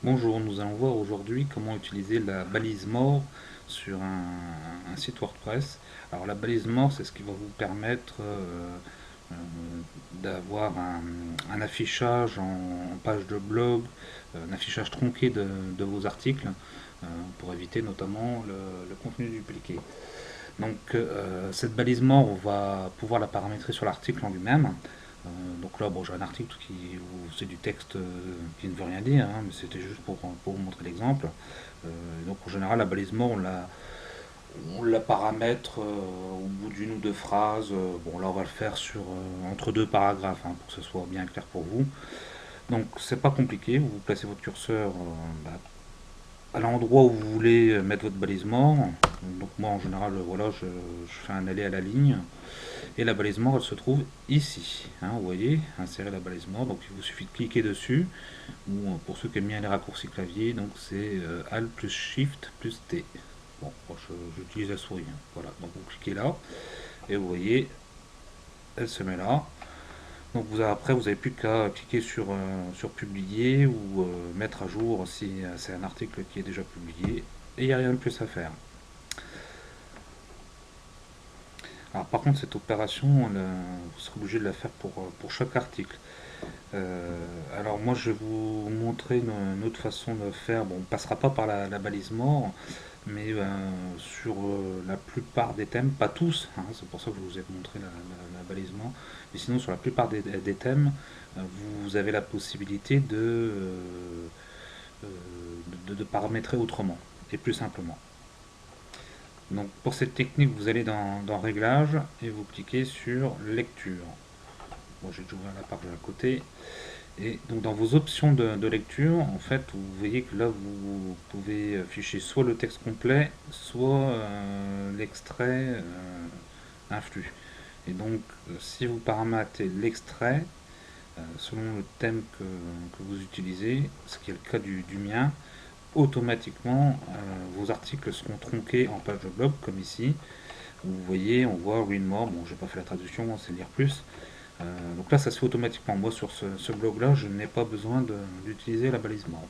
Bonjour, nous allons voir aujourd'hui comment utiliser la balise mort sur un site WordPress. Alors la balise mort, c'est ce qui va vous permettre euh, d'avoir un affichage en page de blog, un affichage tronqué de vos articles, pour éviter notamment le contenu dupliqué. Donc cette balise mort, on va pouvoir la paramétrer sur l'article en lui-même. Donc là, bon, j'ai un article où c'est du texte qui ne veut rien dire, hein, mais c'était juste pour vous montrer l'exemple. Donc en général, la balise mort, on la paramètre au bout d'une ou deux phrases. Bon, là, on va le faire entre deux paragraphes, hein, pour que ce soit bien clair pour vous. Donc c'est pas compliqué, vous placez votre curseur bah, à l'endroit où vous voulez mettre votre balise mort. Donc moi, en général, voilà, je fais un aller à la ligne. Et la balise mort, elle se trouve ici. Hein, vous voyez, insérer la balise mort. Donc il vous suffit de cliquer dessus. Ou pour ceux qui aiment bien les raccourcis clavier, donc c'est Alt plus Shift plus T. Bon, moi, j'utilise la souris. Hein. Voilà, donc vous cliquez là. Et vous voyez, elle se met là. Donc après, vous n'avez plus qu'à cliquer sur publier ou mettre à jour si c'est un article qui est déjà publié. Et il n'y a rien de plus à faire. Alors par contre, cette opération, vous serez obligé de la faire pour chaque article. Alors moi je vais vous montrer une autre façon de faire. Bon, on ne passera pas par la balise mort, mais sur la plupart des thèmes, pas tous, hein, c'est pour ça que je vous ai montré la balise mort, mais sinon sur la plupart des thèmes, vous avez la possibilité euh, de paramétrer autrement et plus simplement. Donc pour cette technique, vous allez dans Réglages et vous cliquez sur Lecture. Bon, j'ai déjà ouvert la page à côté. Et donc dans vos options de lecture, en fait, vous voyez que là, vous pouvez afficher soit le texte complet, soit l'extrait influx. Et donc, si vous paramétrez l'extrait, selon le thème que vous utilisez, ce qui est le cas du mien, automatiquement, vos articles seront tronqués en page de blog, comme ici. Vous voyez, on voit read more, bon, j'ai pas fait la traduction, c'est lire plus. Donc là, ça se fait automatiquement. Moi, sur ce blog-là, je n'ai pas besoin d'utiliser la balise mort.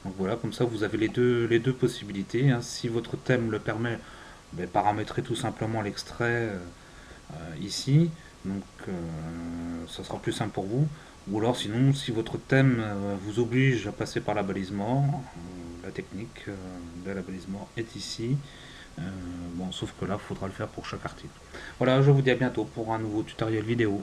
Donc voilà, comme ça, vous avez les deux possibilités. Hein. Si votre thème le permet, ben, paramétrez tout simplement l'extrait ici. Donc, ça sera plus simple pour vous. Ou alors, sinon, si votre thème vous oblige à passer par la balise mort, la technique de la balise mort est ici. Bon, sauf que là, il faudra le faire pour chaque article. Voilà, je vous dis à bientôt pour un nouveau tutoriel vidéo.